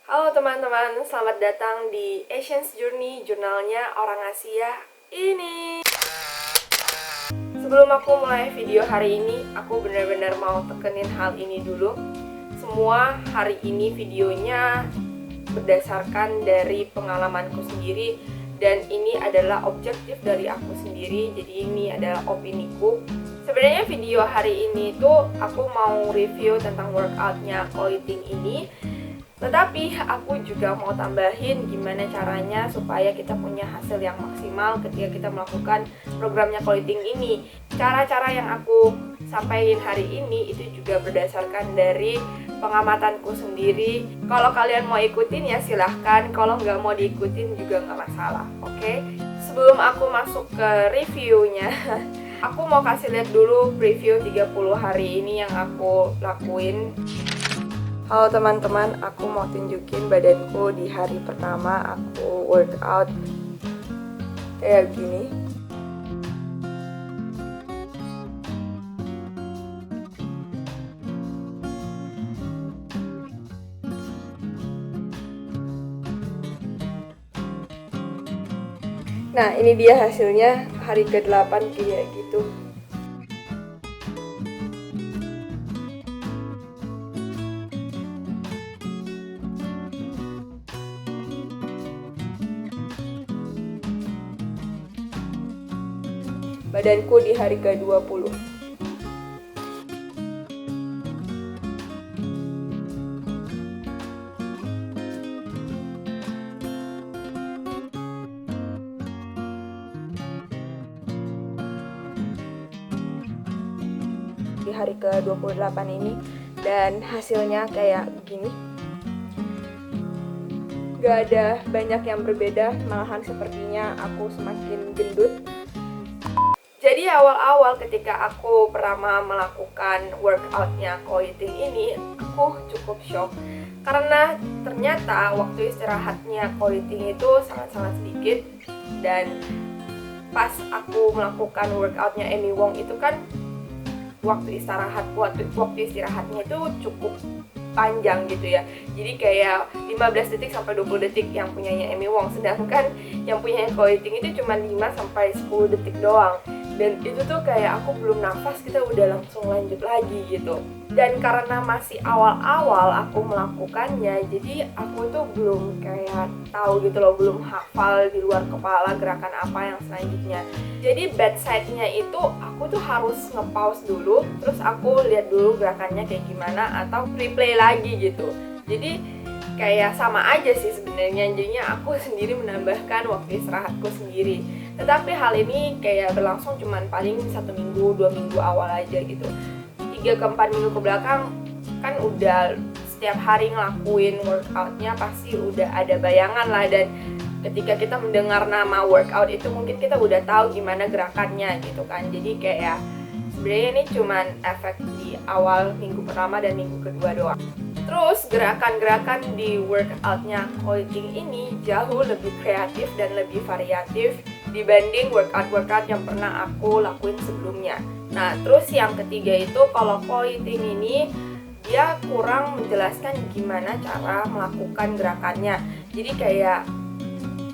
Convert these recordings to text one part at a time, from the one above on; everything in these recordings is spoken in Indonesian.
Halo teman-teman, selamat datang di Asian's Journey, jurnalnya orang Asia ini. Sebelum aku mulai video hari ini, aku benar-benar mau tekenin hal ini dulu. Semua hari ini videonya berdasarkan dari pengalamanku sendiri, dan ini adalah objektif dari aku sendiri, jadi ini adalah opiniku. Sebenarnya video hari ini tuh aku mau review tentang workoutnya Coiting ini, tetapi aku juga mau tambahin gimana caranya supaya kita punya hasil yang maksimal ketika kita melakukan programnya Coiting ini. Cara-cara yang aku sampaikan hari ini itu juga berdasarkan dari pengamatanku sendiri. Kalau kalian mau ikutin ya silahkan, kalau nggak mau diikutin juga nggak masalah, oke? Sebelum aku masuk ke reviewnya, aku mau kasih lihat dulu preview 30 hari ini yang aku lakuin. Halo teman-teman, aku mau tunjukin badanku di hari pertama aku workout kayak gini. Nah, ini dia hasilnya hari ke-8 kayak gitu. Badanku di hari ke-20. Di hari ke-28 ini, dan hasilnya kayak gini. Gak ada banyak yang berbeda, malahan sepertinya aku semakin gendut. Jadi awal-awal ketika aku pertama melakukan workoutnya Coiting ini, aku cukup shock karena ternyata waktu istirahatnya Coiting itu sangat-sangat sedikit. Dan pas aku melakukan workoutnya Amy Wong itu kan waktu istirahatnya itu cukup panjang gitu ya. Jadi kayak 15 detik sampai 20 detik yang punyanya Amy Wong, sedangkan yang punyanya Coiting itu cuma 5 sampai 10 detik doang. Dan itu tuh kayak aku belum nafas, kita udah langsung lanjut lagi gitu. Dan karena masih awal-awal aku melakukannya, jadi aku tuh belum kayak tahu gitu loh, belum hafal di luar kepala gerakan apa yang selanjutnya. Jadi bad side-nya itu aku tuh harus nge-pause dulu, terus aku lihat dulu gerakannya kayak gimana, atau replay lagi gitu. Jadi kayak sama aja sih sebenarnya, jadinya aku sendiri menambahkan waktu istirahatku sendiri. Tetapi hal ini kayak berlangsung cuman paling 1 minggu, 2 minggu awal aja gitu. 3-4 minggu ke belakang kan udah setiap hari ngelakuin workoutnya, pasti udah ada bayangan lah. Dan ketika kita mendengar nama workout itu mungkin kita udah tahu gimana gerakannya gitu kan. Jadi kayak sebenarnya ini cuman efek di awal minggu pertama dan minggu kedua doang. Terus gerakan-gerakan di workoutnya Coiting ini jauh lebih kreatif dan lebih variatif dibanding workout-workout yang pernah aku lakuin sebelumnya. Nah, terus yang ketiga itu kalau Coiting ini dia kurang menjelaskan gimana cara melakukan gerakannya. Jadi kayak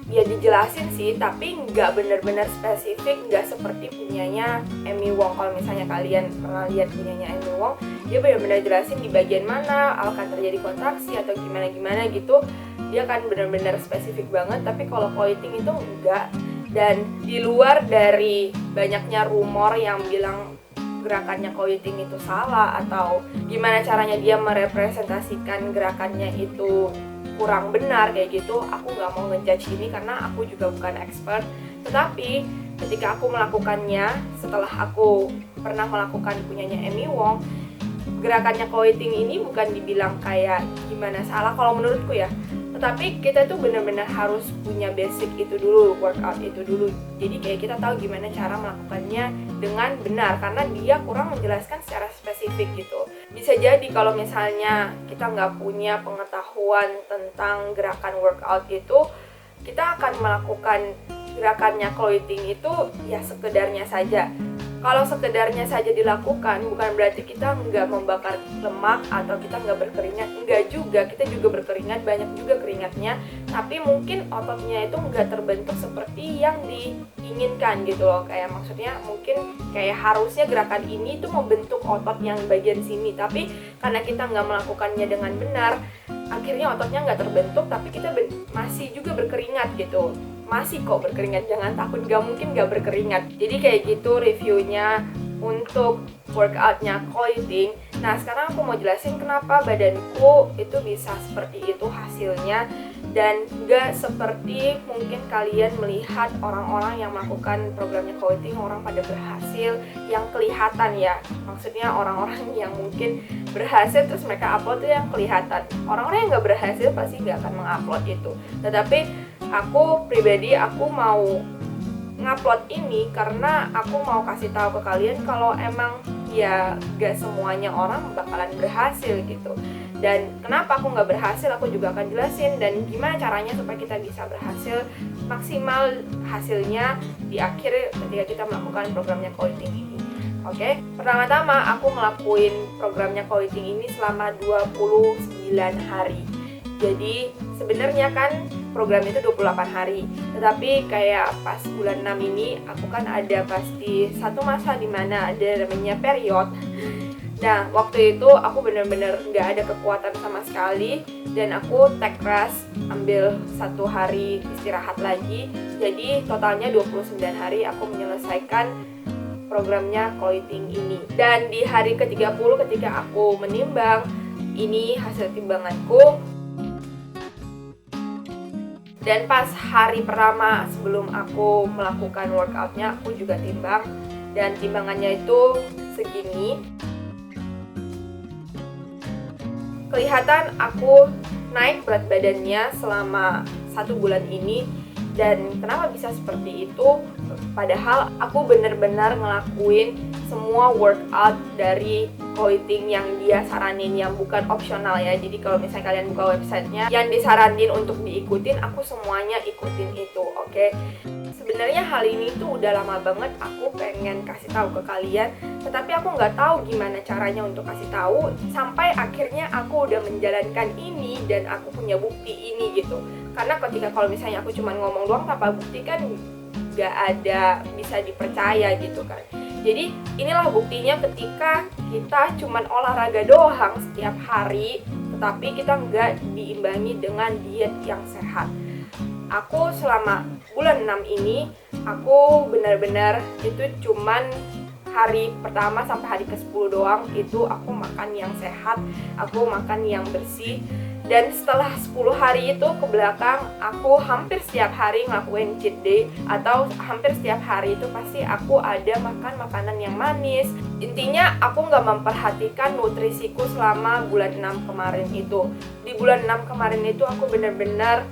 ya dijelasin sih, tapi nggak benar-benar spesifik, nggak seperti punyanya Amy Wong. Kalau misalnya kalian pernah lihat punyanya Amy Wong, dia benar-benar jelasin di bagian mana akan terjadi kontraksi atau gimana-gimana gitu. Dia kan benar-benar spesifik banget, tapi kalau Coiting itu enggak. Dan di luar dari banyaknya rumor yang bilang gerakannya Coiting itu salah atau gimana caranya dia merepresentasikan gerakannya itu kurang benar kayak gitu, aku nggak mau ngejudge ini karena aku juga bukan expert. Tetapi ketika aku melakukannya, setelah aku pernah melakukan punyanya Amy Wong, gerakannya Coiting ini bukan dibilang kayak gimana salah kalau menurutku ya, tetapi kita tuh benar-benar harus punya basic itu dulu, workout itu dulu. Jadi kayak kita tahu gimana cara melakukannya dengan benar, karena dia kurang menjelaskan secara spesifik gitu. Bisa jadi kalau misalnya kita nggak punya pengetahuan tentang gerakan workout itu, kita akan melakukan gerakannya Coiting itu ya sekedarnya saja. Kalau sekedarnya saja dilakukan, bukan berarti kita nggak membakar lemak atau kita nggak berkeringat. Nggak juga, kita juga berkeringat, banyak juga keringatnya. Tapi mungkin ototnya itu nggak terbentuk seperti yang diinginkan gitu loh. Kayak maksudnya mungkin kayak harusnya gerakan ini tuh membentuk otot yang bagian sini. Tapi karena kita nggak melakukannya dengan benar, akhirnya ototnya nggak terbentuk, tapi kita masih juga berkeringat gitu. Masih kok berkeringat, jangan takut, gak mungkin gak berkeringat. Jadi kayak gitu reviewnya untuk workoutnya Coiting. Nah sekarang aku mau jelasin kenapa badanku itu bisa seperti itu hasilnya, dan gak seperti mungkin kalian melihat orang-orang yang melakukan programnya Coiting, orang pada berhasil yang kelihatan ya. Maksudnya orang-orang yang mungkin berhasil terus mereka upload itu yang kelihatan. Orang-orang yang gak berhasil pasti gak akan mengupload itu. Tetapi aku pribadi, aku mau ngupload ini karena aku mau kasih tahu ke kalian kalau emang ya gak semuanya orang bakalan berhasil gitu. Dan kenapa aku gak berhasil, aku juga akan jelasin. Dan gimana caranya supaya kita bisa berhasil maksimal hasilnya di akhir ketika kita melakukan programnya Coiting ini. Oke, pertama-tama aku ngelakuin programnya Coiting ini selama 29 hari. Jadi sebenarnya kan program itu 28 hari. Tetapi kayak pas bulan 6 ini aku kan ada pasti satu masa dimana ada namanya period. Nah waktu itu aku benar-benar nggak ada kekuatan sama sekali, dan aku take rest, ambil 1 hari istirahat lagi. Jadi totalnya 29 hari aku menyelesaikan programnya Coiting ini. Dan di hari ke-30 ketika aku menimbang, ini hasil timbanganku. Dan pas hari pertama sebelum aku melakukan workoutnya, aku juga timbang, dan timbangannya itu segini. Kelihatan aku naik berat badannya selama 1 bulan ini. Dan kenapa bisa seperti itu? Padahal aku benar-benar ngelakuin semua workout dari Coiting yang dia saranin, yang bukan opsional ya. Jadi kalau misalnya kalian buka websitenya, yang disaranin untuk diikutin, aku semuanya ikutin itu, oke? Sebenarnya hal ini tuh udah lama banget aku pengen kasih tahu ke kalian, tetapi aku nggak tahu gimana caranya untuk kasih tahu. Sampai akhirnya aku udah menjalankan ini dan aku punya bukti ini gitu. Karena ketika kalau misalnya aku cuma ngomong doang tanpa bukti kan nggak ada bisa dipercaya gitu kan. Jadi inilah buktinya ketika kita cuman olahraga doang setiap hari, tetapi kita nggak diimbangi dengan diet yang sehat. Aku selama bulan 6 ini, aku benar-benar itu cuman hari pertama sampai hari ke-10 doang itu aku makan yang sehat, aku makan yang bersih. Dan setelah 10 hari itu ke belakang, aku hampir setiap hari ngelakuin cheat day, atau hampir setiap hari itu pasti aku ada makan makanan yang manis. Intinya aku nggak memperhatikan nutrisiku selama bulan 6 kemarin itu. Di bulan 6 kemarin itu aku benar-benar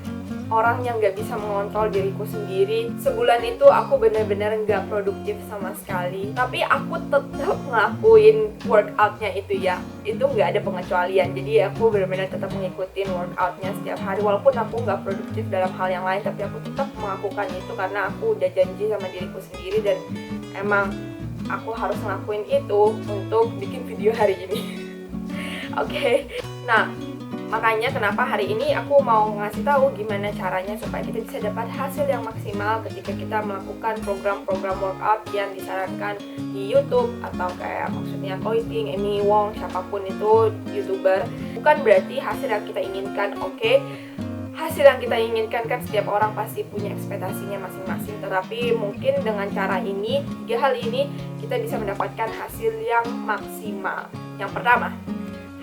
orang yang gak bisa mengontrol diriku sendiri. Sebulan itu aku benar-benar gak produktif sama sekali. Tapi aku tetap ngelakuin workoutnya itu ya. Itu gak ada pengecualian. Jadi aku benar-benar tetap mengikutin workoutnya setiap hari. Walaupun aku gak produktif dalam hal yang lain, tapi aku tetap melakukan itu karena aku udah janji sama diriku sendiri. Dan emang aku harus ngelakuin itu untuk bikin video hari ini. Oke. Nah, makanya kenapa hari ini aku mau ngasih tahu gimana caranya supaya kita bisa dapat hasil yang maksimal ketika kita melakukan program-program workout yang disarankan di YouTube, atau kayak maksudnya Coiting, Amy Wong, siapapun itu YouTuber. Bukan berarti hasil yang kita inginkan, oke? Hasil yang kita inginkan kan setiap orang pasti punya ekspektasinya masing-masing. Tetapi mungkin dengan cara ini, 3 hal ini, kita bisa mendapatkan hasil yang maksimal. Yang pertama,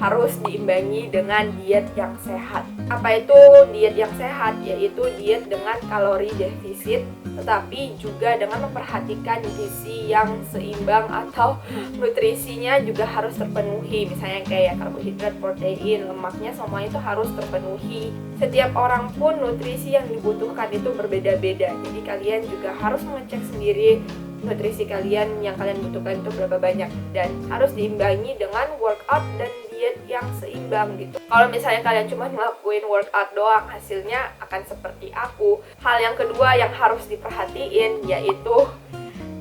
harus diimbangi dengan diet yang sehat. Apa itu diet yang sehat? Yaitu diet dengan kalori defisit, tetapi juga dengan memperhatikan gizi yang seimbang atau nutrisinya juga harus terpenuhi. Misalnya kayak karbohidrat, protein, lemaknya semuanya itu harus terpenuhi. Setiap orang pun nutrisi yang dibutuhkan itu berbeda-beda. Jadi kalian juga harus mengecek sendiri nutrisi kalian yang kalian butuhkan itu berapa banyak, dan harus diimbangi dengan workout dan diet yang seimbang gitu. Kalau misalnya kalian cuma ngelakuin workout doang, hasilnya akan seperti aku. Hal yang kedua yang harus diperhatiin yaitu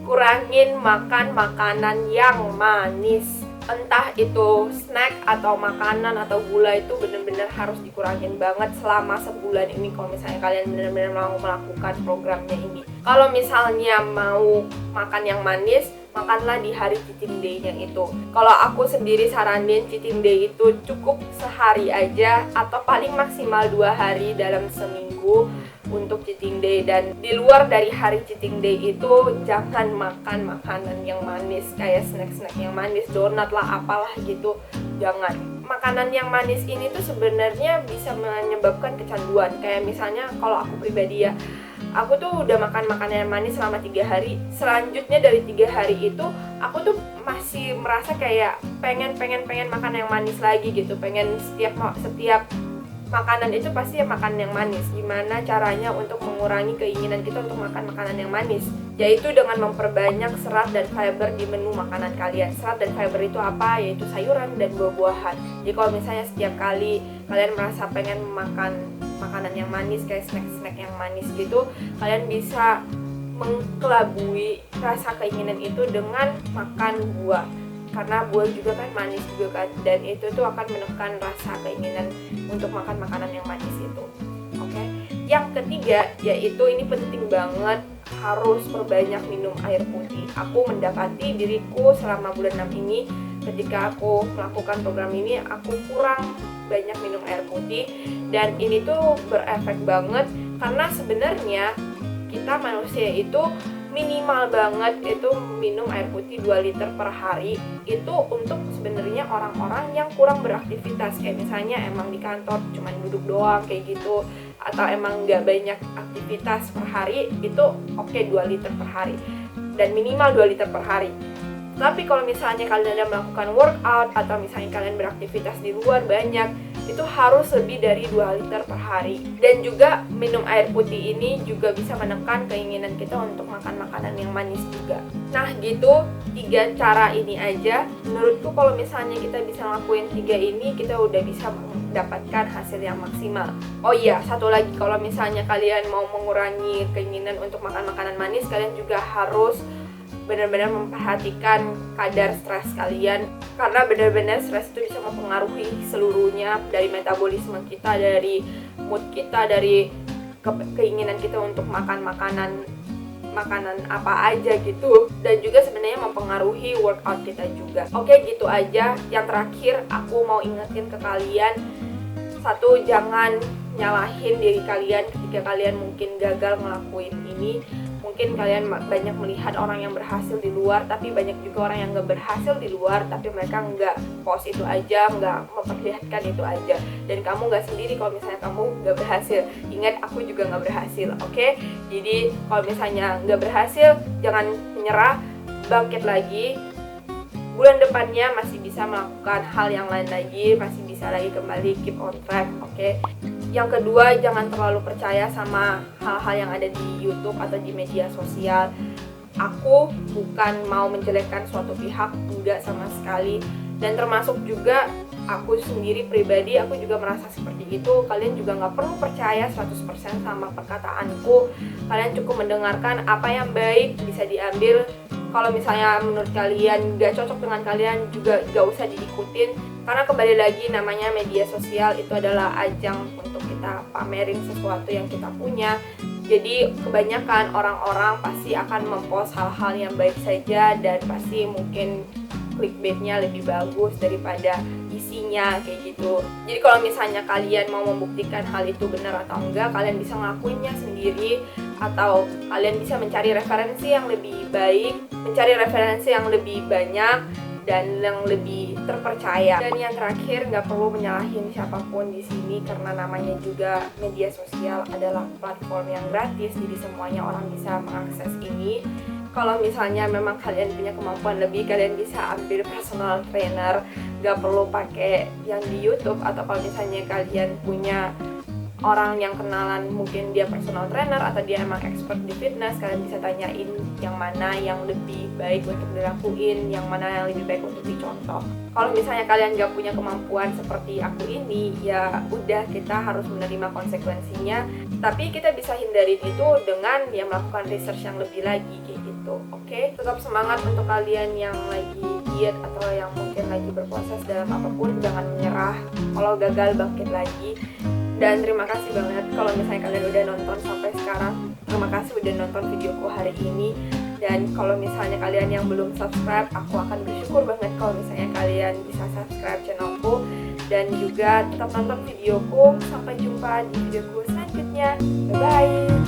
kurangin makan makanan yang manis. Entah itu snack atau makanan atau gula, itu bener-bener harus dikurangin banget selama sebulan ini kalau misalnya kalian bener-bener mau melakukan programnya ini. Kalau misalnya mau makan yang manis, makanlah di hari cheating day-nya itu. Kalau aku sendiri saranin cheating day itu cukup sehari aja atau paling maksimal 2 hari dalam seminggu untuk cheating day. Dan di luar dari hari cheating day itu jangan makan makanan yang manis kayak snack-snack yang manis, donat lah apalah gitu, jangan. Makanan yang manis ini tuh sebenarnya bisa menyebabkan kecanduan. Kayak misalnya kalau aku pribadi ya, aku tuh udah makan makanan yang manis selama 3 hari. Selanjutnya dari 3 hari itu aku tuh masih merasa kayak pengen makan yang manis lagi gitu. Pengen setiap makanan itu pasti ya makan yang manis. Gimana caranya untuk mengurangi keinginan kita untuk makan makanan yang manis? Yaitu dengan memperbanyak serat dan fiber di menu makanan kalian. Serat dan fiber itu apa? Yaitu sayuran dan buah-buahan. Jadi kalau misalnya setiap kali kalian merasa pengen makan makanan yang manis kayak snack-snack yang manis gitu, kalian bisa mengkelabui rasa keinginan itu dengan makan buah. Karena buah juga kan manis juga kan, dan itu tuh akan menekan rasa keinginan untuk makan makanan yang manis itu. Oke. Yang ketiga yaitu ini penting banget, harus perbanyak minum air putih. Aku mendapati diriku selama bulan 6 ini, ketika aku melakukan program ini, aku kurang banyak minum air putih, dan ini tuh berefek banget karena sebenarnya kita manusia itu minimal banget itu minum air putih 2 liter per hari. Itu untuk sebenarnya orang-orang yang kurang beraktivitas, kayak misalnya emang di kantor cuman duduk doang kayak gitu, atau emang nggak banyak aktivitas per hari, itu oke 2 liter per hari, dan minimal 2 liter per hari. Tapi kalau misalnya kalian ada melakukan workout atau misalnya kalian beraktivitas di luar banyak, itu harus lebih dari 2 liter per hari. Dan juga minum air putih ini juga bisa menekan keinginan kita untuk makan makanan yang manis juga. Nah gitu, 3 cara ini aja. Menurutku kalau misalnya kita bisa ngelakuin 3 ini, kita udah bisa mendapatkan hasil yang maksimal. Oh iya, satu lagi, kalau misalnya kalian mau mengurangi keinginan untuk makan makanan manis, kalian juga harus benar-benar memperhatikan kadar stres kalian, karena benar-benar stres itu bisa mempengaruhi seluruhnya, dari metabolisme kita, dari mood kita, dari keinginan kita untuk makan makanan apa aja gitu, dan juga sebenarnya mempengaruhi workout kita juga. Oke, gitu aja. Yang terakhir aku mau ingetin ke kalian, satu, jangan nyalahin diri kalian ketika kalian mungkin gagal ngelakuin ini. Mungkin kalian banyak melihat orang yang berhasil di luar, tapi banyak juga orang yang gak berhasil di luar, tapi mereka nggak post itu aja, nggak memperlihatkan itu aja. Dan kamu gak sendiri kalau misalnya kamu gak berhasil. Ingat, aku juga gak berhasil, oke? Jadi kalau misalnya gak berhasil, jangan menyerah, bangkit lagi. Bulan depannya masih bisa melakukan hal yang lain lagi, masih bisa lagi kembali keep on track, oke? Yang kedua, jangan terlalu percaya sama hal-hal yang ada di YouTube atau di media sosial. Aku bukan mau menjelekkan suatu pihak, enggak sama sekali. Dan termasuk juga aku sendiri pribadi, aku juga merasa seperti itu. Kalian juga gak perlu percaya 100% sama perkataanku. Kalian cukup mendengarkan apa yang baik, bisa diambil. Kalau misalnya menurut kalian gak cocok dengan kalian, juga gak usah diikutin. Karena kembali lagi, namanya media sosial itu adalah ajang untuk kita pamerin sesuatu yang kita punya. Jadi kebanyakan orang-orang pasti akan mempost hal-hal yang baik saja, dan pasti mungkin clickbaitnya lebih bagus daripada isinya kayak gitu. Jadi kalau misalnya kalian mau membuktikan hal itu benar atau enggak, kalian bisa ngelakuinnya sendiri, atau kalian bisa mencari referensi yang lebih baik, mencari referensi yang lebih banyak dan yang lebih terpercaya. Dan yang terakhir, nggak perlu menyalahin siapapun di sini, karena namanya juga media sosial adalah platform yang gratis, jadi semuanya orang bisa mengakses ini. Kalau misalnya memang kalian punya kemampuan lebih, kalian bisa ambil personal trainer, nggak perlu pakai yang di YouTube. Atau kalau misalnya kalian punya orang yang kenalan mungkin dia personal trainer atau dia emang expert di fitness, kalian bisa tanyain yang mana yang lebih baik untuk dilakuin, yang mana yang lebih baik untuk dicontoh. Kalau misalnya kalian gak punya kemampuan seperti aku ini, ya udah, kita harus menerima konsekuensinya, tapi kita bisa hindarin itu dengan ya melakukan research yang lebih lagi kayak gitu. Oke? Tetap semangat untuk kalian yang lagi diet atau yang mungkin lagi berproses dalam apapun, jangan menyerah. Kalau gagal, bangkit lagi. Dan terima kasih banget kalau misalnya kalian udah nonton sampai sekarang. Terima kasih udah nonton videoku hari ini. Dan kalau misalnya kalian yang belum subscribe, aku akan bersyukur banget kalau misalnya kalian bisa subscribe channelku. Dan juga tetap nonton videoku. Sampai jumpa di videoku selanjutnya. Bye-bye.